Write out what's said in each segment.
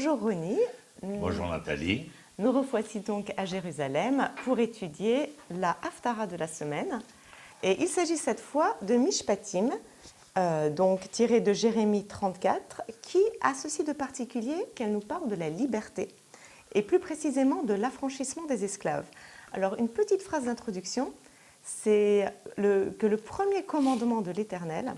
Bonjour Ronnie. Bonjour Nathalie. Nous revoici donc à Jérusalem pour étudier la Haftara de la semaine. Et il s'agit cette fois de Mishpatim, donc tiré de Jérémie 34, qui a ceci de particulier qu'elle nous parle de la liberté, et plus précisément de l'affranchissement des esclaves. Alors une petite phrase d'introduction, c'est que le premier commandement de l'Éternel,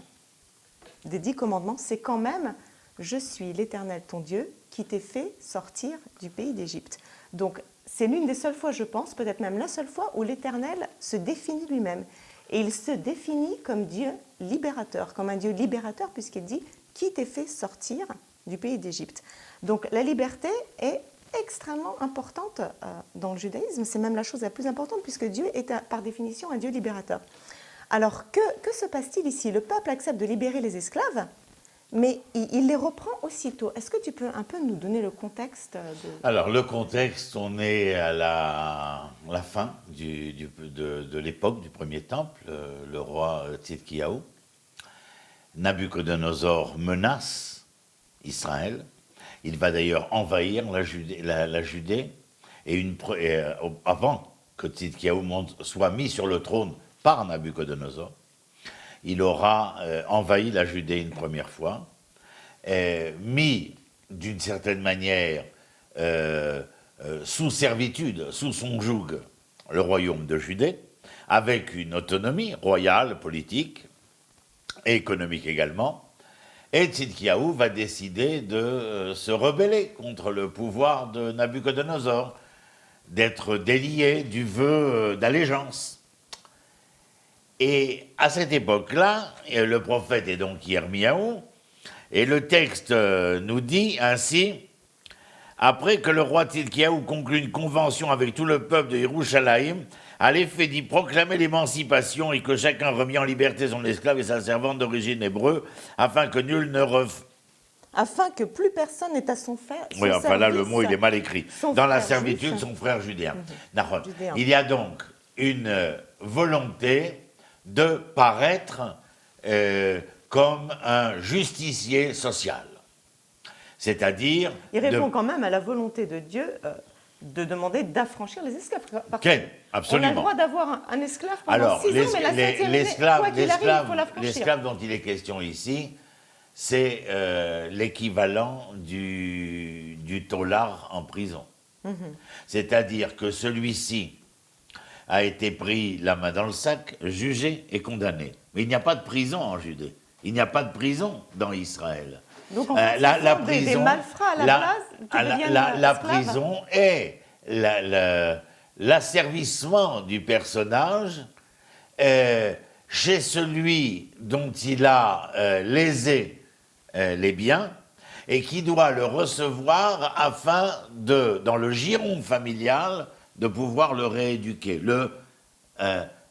des 10 commandements, c'est quand même « Je suis l'Éternel ton Dieu qui t'ai fait sortir du pays d'Égypte ». Donc c'est l'une des seules fois, je pense, peut-être même la seule fois où l'Éternel se définit lui-même. Et il se définit comme Dieu libérateur, comme un Dieu libérateur, puisqu'il dit « Qui t'ai fait sortir du pays d'Égypte ». Donc la liberté est extrêmement importante dans le judaïsme. C'est même la chose la plus importante, puisque Dieu est par définition un Dieu libérateur. Alors que se passe-t-il ici? Le peuple accepte de libérer les esclaves, mais il les reprend aussitôt. Est-ce que tu peux un peu nous donner le contexte Alors, le contexte, on est à la fin de l'époque du premier temple, le roi Tzidkiyahu. Nabuchodonosor menace Israël. Il va d'ailleurs envahir la Judée. Et avant que Tzidkiyahu soit mis sur le trône par Nabuchodonosor, il aura envahi la Judée une première fois, mis d'une certaine manière sous servitude, sous son joug, le royaume de Judée, avec une autonomie royale, politique et économique également. Et Tzidkiyahu va décider de se rebeller contre le pouvoir de Nabuchodonosor, d'être délié du vœu d'allégeance. Et à cette époque-là, le prophète est donc Yirmiyahu, et le texte nous dit ainsi: après que le roi Tzidkiyahu conclut une convention avec tout le peuple de Yerushalayim, à l'effet d'y proclamer l'émancipation et que chacun remit en liberté son esclave et sa servante d'origine hébreu, afin que nul ne afin que plus personne n'ait à son frère. Oui, enfin là, le mot, il est mal écrit. Dans la servitude, juif. son frère judéen. Judéen. Il y a donc une volonté de paraître comme un justicier social. C'est-à-dire... Il répond quand même à la volonté de Dieu de demander d'affranchir les esclaves. Absolument. On a le droit d'avoir un esclave pendant 6 ans, mais la 7e année, quoi qu'il arrive, il faut l'affranchir. L'esclave dont il est question ici, c'est l'équivalent du taular en prison. C'est-à-dire que celui-ci a été pris la main dans le sac, jugé et condamné. Mais il n'y a pas de prison en Judée. Il n'y a pas de prison dans Israël. Donc en fait, la prison, des malfrats à la place, la prison est l'asservissement du personnage chez celui dont il a lésé les biens et qui doit le recevoir afin dans le giron familial, de pouvoir le rééduquer, le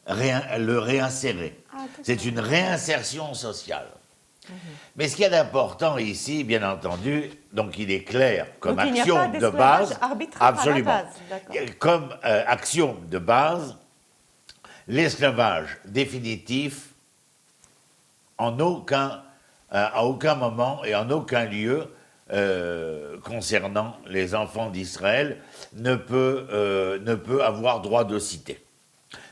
réinsérer. C'est une réinsertion sociale. Mais ce qu'il y a d'important ici, bien entendu, donc il est clair comme axiome de base, absolument, comme axiome de base, l'esclavage définitif, à aucun moment et en aucun lieu, concernant les enfants d'Israël, ne peut avoir droit de cité.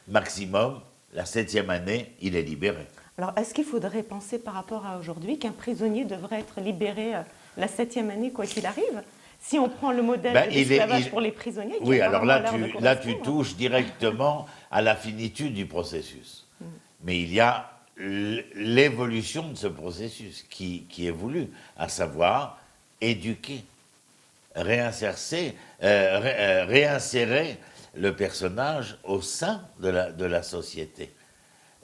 Maximum, la 7e année, il est libéré. Alors, est-ce qu'il faudrait penser par rapport à aujourd'hui qu'un prisonnier devrait être libéré la 7e année, quoi qu'il arrive? Si on prend le modèle de l'esclavage pour les prisonniers... Oui, alors là, tu touches directement à la finitude du processus. Mais il y a l'évolution de ce processus qui est voulu, à savoir éduquer, réinsérer le personnage au sein de la société.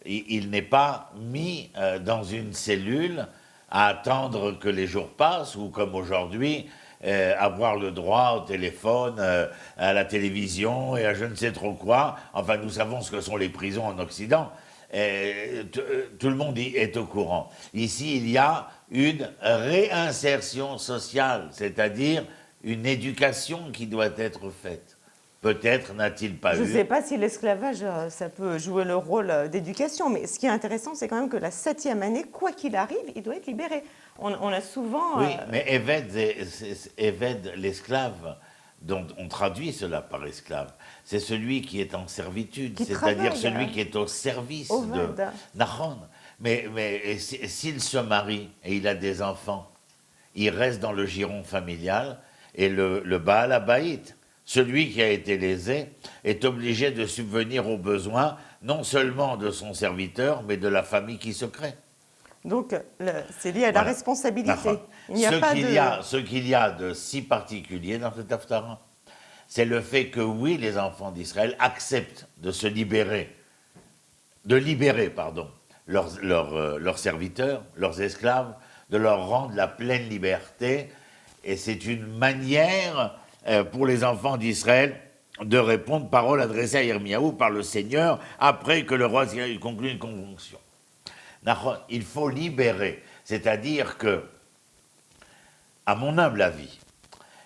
Il n'est pas mis dans une cellule à attendre que les jours passent ou comme aujourd'hui, avoir le droit au téléphone, à la télévision et à je ne sais trop quoi. Enfin, nous savons ce que sont les prisons en Occident. Tout le monde est au courant. Ici, il y a une réinsertion sociale, c'est-à-dire une éducation qui doit être faite. Peut-être n'a-t-il pas eu... Je ne sais pas si l'esclavage, ça peut jouer le rôle d'éducation, mais ce qui est intéressant, c'est quand même que la 7e année, quoi qu'il arrive, il doit être libéré. On a souvent... Oui, mais Éved, l'esclave, dont on traduit cela par esclave, c'est celui qui est en servitude, c'est-à-dire celui qui est au service de Nahon. Mais s'il se marie et il a des enfants, il reste dans le giron familial et le Baal Habaït, celui qui a été lésé, est obligé de subvenir aux besoins non seulement de son serviteur, mais de la famille qui se crée. Donc, c'est lié à la responsabilité. Il n'y a pas ce qu'il y a de si particulier dans cet Haftara, c'est le fait que, oui, les enfants d'Israël acceptent de se libérer, leurs serviteurs, leurs esclaves, de leur rendre la pleine liberté. Et c'est une manière pour les enfants d'Israël de répondre parole adressée à Yirmiyahu par le Seigneur après que le roi conclut une conjonction. Il faut libérer, c'est-à-dire que, à mon humble avis,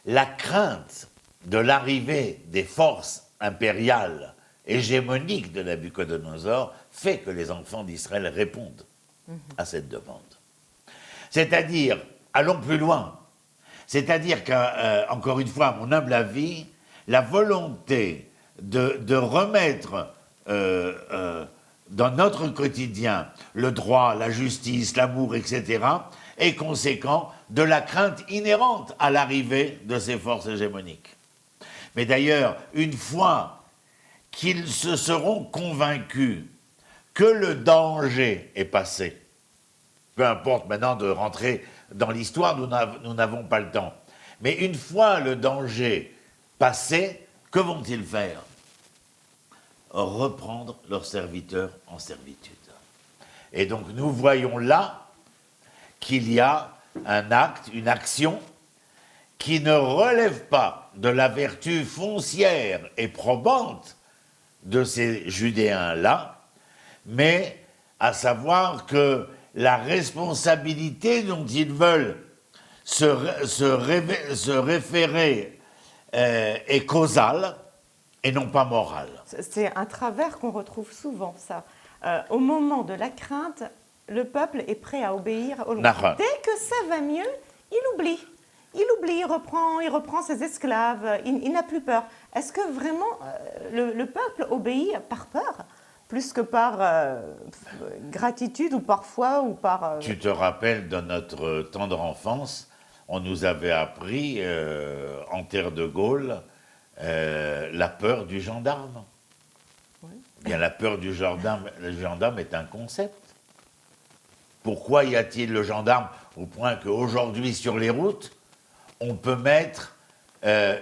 la crainte de l'arrivée des forces impériales hégémoniques de Nabuchodonosor fait que les enfants d'Israël répondent à cette demande. C'est-à-dire, allons plus loin, c'est-à-dire qu'encore une fois, à mon humble avis, la volonté de remettre dans notre quotidien le droit, la justice, l'amour, etc., est conséquent de la crainte inhérente à l'arrivée de ces forces hégémoniques. Mais d'ailleurs, une fois qu'ils se seront convaincus que le danger est passé, peu importe maintenant de rentrer dans l'histoire, nous n'avons pas le temps, mais une fois le danger passé, que vont-ils faire ? Reprendre leurs serviteurs en servitude. Et donc nous voyons là qu'il y a un acte, une action qui ne relève pas de la vertu foncière et probante de ces Judéens-là, mais à savoir que la responsabilité dont ils veulent se référer est causale et non pas morale. C'est un travers qu'on retrouve souvent, ça. Au moment de la crainte, le peuple est prêt à obéir au roi. Dès que ça va mieux, il oublie. Il reprend ses esclaves, il n'a plus peur. Est-ce que vraiment le peuple obéit par peur, plus que par gratitude ou par foi ou par... Tu te rappelles, dans notre tendre enfance, on nous avait appris, en terre de Gaulle, la peur du gendarme. Oui. Bien, la peur du gendarme est un concept. Pourquoi y a-t-il le gendarme au point qu'aujourd'hui, sur les routes, on peut mettre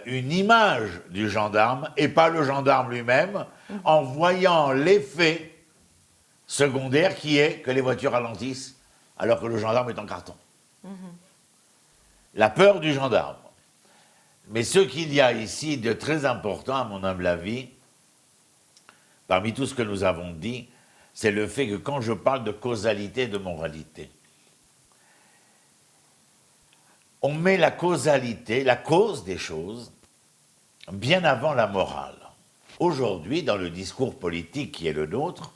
une image du gendarme et pas le gendarme lui-même, en voyant l'effet secondaire qui est que les voitures ralentissent alors que le gendarme est en carton. La peur du gendarme. Mais ce qu'il y a ici de très important, à mon humble avis, parmi tout ce que nous avons dit, c'est le fait que quand je parle de causalité et de moralité, on met la causalité, la cause des choses, bien avant la morale. Aujourd'hui, dans le discours politique qui est le nôtre,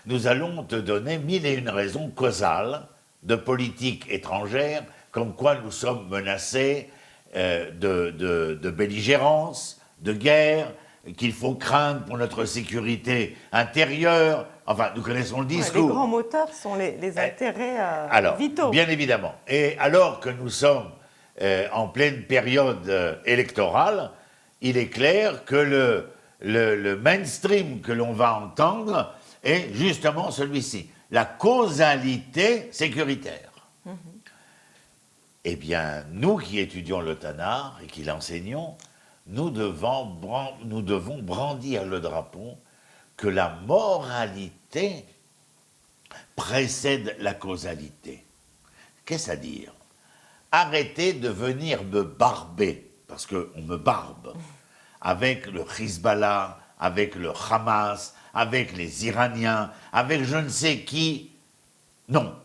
nous allons te donner 1001 raisons causales de politique étrangère, comme quoi nous sommes menacés de belligérance, de guerre, qu'il faut craindre pour notre sécurité intérieure. Enfin, nous connaissons le discours. Les grands moteurs sont les intérêts vitaux. Bien évidemment. Et alors que nous sommes en pleine période électorale, il est clair que le mainstream que l'on va entendre est justement celui-ci, la causalité sécuritaire. Eh bien, nous qui étudions le Tanakh et qui l'enseignons, nous devons brandir le drapeau que la moralité précède la causalité. Qu'est-ce à dire ? Arrêtez de venir me barber, parce qu'on me barbe, avec le Hezbollah, avec le Hamas, avec les Iraniens, avec je ne sais qui. Non.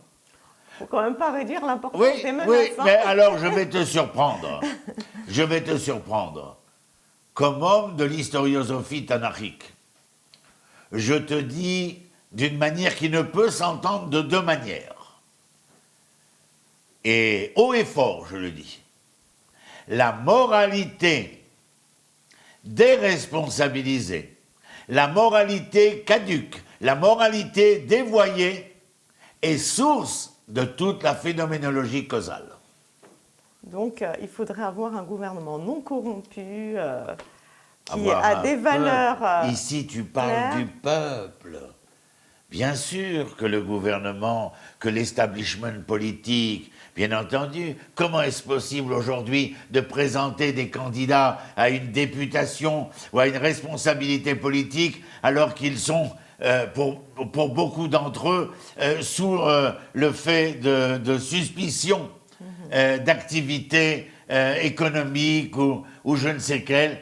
Il ne faut quand même pas réduire l'importance des menaces. Oui, mais alors je vais te surprendre. Je vais te surprendre. Comme homme de l'historiosophie tanachique, je te dis d'une manière qui ne peut s'entendre de deux manières. et haut et fort, je le dis, la moralité déresponsabilisée, la moralité caduque, la moralité dévoyée est source de toute la phénoménologie causale. Donc, il faudrait avoir un gouvernement non corrompu, qui Avoir a un des peuple. valeurs Ici, tu parles claires. du peuple. Bien sûr que le gouvernement, que l'establishment politique, bien entendu, comment est-ce possible aujourd'hui de présenter des candidats à une députation ou à une responsabilité politique alors qu'ils sont, pour beaucoup d'entre eux, sous le fait de suspicion d'activités économiques ou je ne sais quelles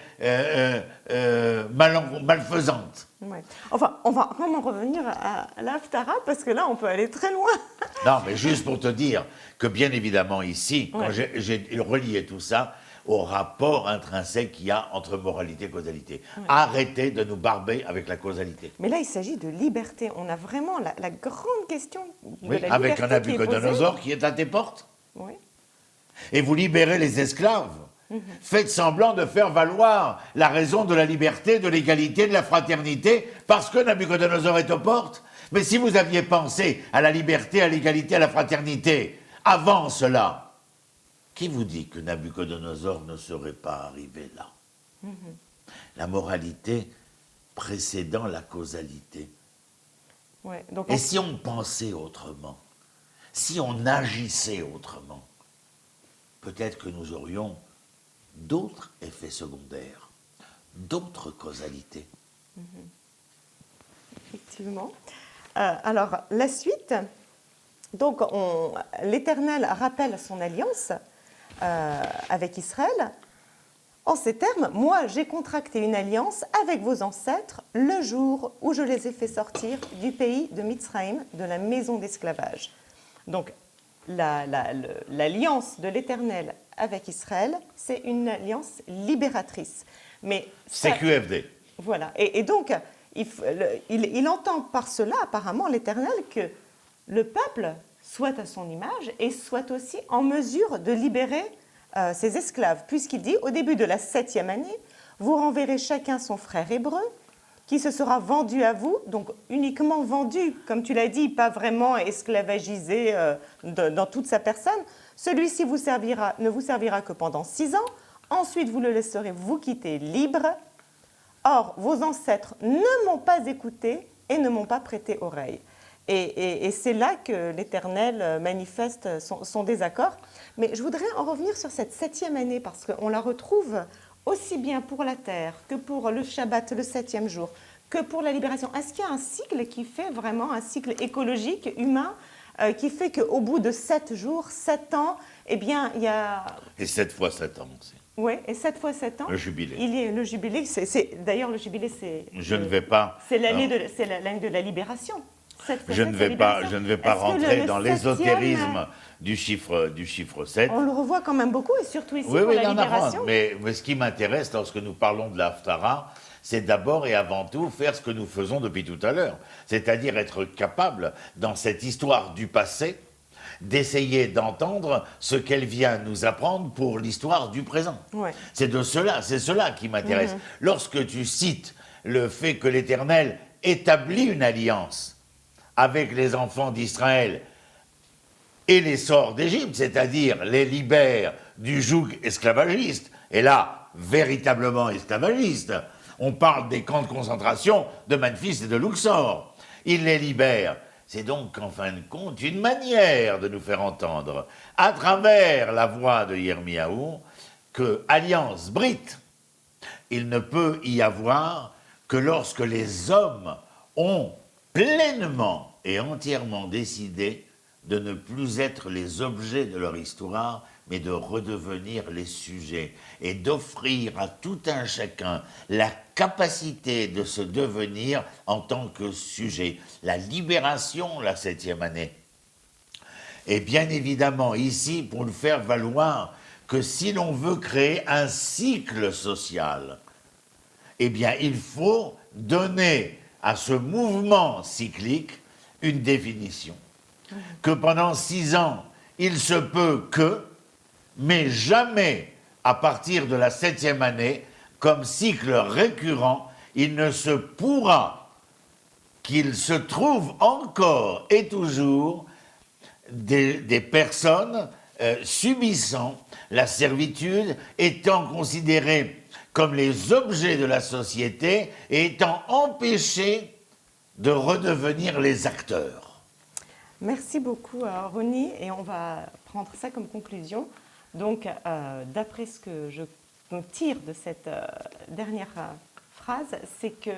malfaisantes. Ouais. Enfin, on va vraiment revenir à l'Haftara parce que là, on peut aller très loin. Non, mais juste pour te dire que bien évidemment ici, quand Ouais. j'ai relié tout ça au rapport intrinsèque qu'il y a entre moralité et causalité. Arrêtez de nous barber avec la causalité. Mais là, il s'agit de liberté. On a vraiment la grande question de Oui, la avec liberté un qui est posée. Nabucodonosor qui est à tes portes. Oui. Et vous libérez les esclaves. Faites semblant de faire valoir la raison de la liberté, de l'égalité, de la fraternité, parce que Nabucodonosor est aux portes. Mais si vous aviez pensé à la liberté, à l'égalité, à la fraternité, avant cela, qui vous dit que Nabucodonosor ne serait pas arrivé là? La moralité précédant la causalité. Ouais. Donc, Et si on pensait autrement, si on agissait autrement, peut-être que nous aurions d'autres effets secondaires, d'autres causalités. effectivement. Alors, la suite. Donc, l'Éternel rappelle son alliance avec Israël. En ces termes, moi, j'ai contracté une alliance avec vos ancêtres le jour où je les ai fait sortir du pays de Mitzraïm, de la maison d'esclavage. Donc, l'alliance de l'Éternel avec Israël, c'est une alliance libératrice. Mais ça, CQFD. voilà. Et donc, il entend par cela, apparemment, l'Éternel, que le peuple soit à son image et soit aussi en mesure de libérer ses esclaves, puisqu'il dit, au début de la 7e année, vous renverrez chacun son frère hébreu, qui se sera vendu à vous, donc uniquement vendu, comme tu l'as dit, pas vraiment esclavagisé dans toute sa personne. Celui-ci ne vous servira que pendant 6 ans, ensuite vous le laisserez vous quitter libre. Or, vos ancêtres ne m'ont pas écouté et ne m'ont pas prêté oreille. Et c'est là que l'Éternel manifeste son désaccord. Mais je voudrais en revenir sur cette 7e année, parce qu'on la retrouve aussi bien pour la terre que pour le Shabbat, le 7e jour, que pour la libération. Est-ce qu'il y a un cycle qui fait vraiment un cycle écologique, humain, qui fait qu'au bout de 7 jours, 7 ans, eh bien, il y a... Et 7 fois 7 ans aussi. Oui, et 7 fois 7 ans. Le jubilé. Il y a le jubilé. D'ailleurs, le jubilé, c'est... Je ne vais pas... C'est l'année de la libération. Je ne vais pas rentrer dans l'ésotérisme du chiffre 7. On le revoit quand même beaucoup, et surtout ici Oui, pour oui, la il y en a libération. mais ce qui m'intéresse lorsque nous parlons de l'Haftara, c'est d'abord et avant tout faire ce que nous faisons depuis tout à l'heure, c'est-à-dire être capable, dans cette histoire du passé, d'essayer d'entendre ce qu'elle vient nous apprendre pour l'histoire du présent. Ouais. C'est cela qui m'intéresse. Lorsque tu cites le fait que l'Éternel établit une alliance avec les enfants d'Israël et les sort d'Égypte, c'est-à-dire les libère du joug esclavagiste, et là, véritablement esclavagiste, on parle des camps de concentration de Memphis et de Luxor. Il les libère. C'est donc, en fin de compte, une manière de nous faire entendre, à travers la voix de Yirmiyahu, que alliance brite, il ne peut y avoir que lorsque les hommes ont pleinement et entièrement décidé de ne plus être les objets de leur histoire, mais de redevenir les sujets et d'offrir à tout un chacun la capacité de se devenir en tant que sujet. La libération, la 7e année. Et bien évidemment, ici, pour le faire valoir que si l'on veut créer un cycle social, eh bien, il faut donner à ce mouvement cyclique une définition. Que pendant 6 ans, il se peut que, mais jamais à partir de la 7e année, comme cycle récurrent, il ne se pourra qu'il se trouve encore et toujours des personnes subissant la servitude, étant considérées comme les objets de la société et étant empêchées de redevenir les acteurs. Merci beaucoup, Ronnie, et on va prendre ça comme conclusion. Donc, d'après ce que je tire de cette dernière phrase, c'est que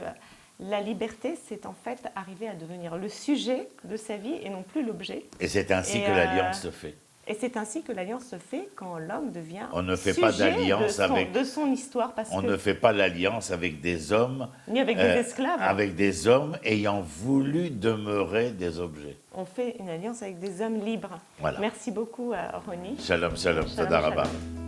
la liberté, c'est en fait arriver à devenir le sujet de sa vie et non plus l'objet. Et c'est ainsi que l'alliance se fait. Et c'est ainsi que l'alliance se fait quand l'homme devient on ne fait sujet pas d'alliance de son histoire. Parce on que, ne fait pas l'alliance avec des hommes. ni avec des esclaves. Avec des hommes ayant voulu demeurer des objets. On fait une alliance avec des hommes libres. Voilà. Merci beaucoup, Ronnie. Shalom, shalom, Toda Rabba. Shalom.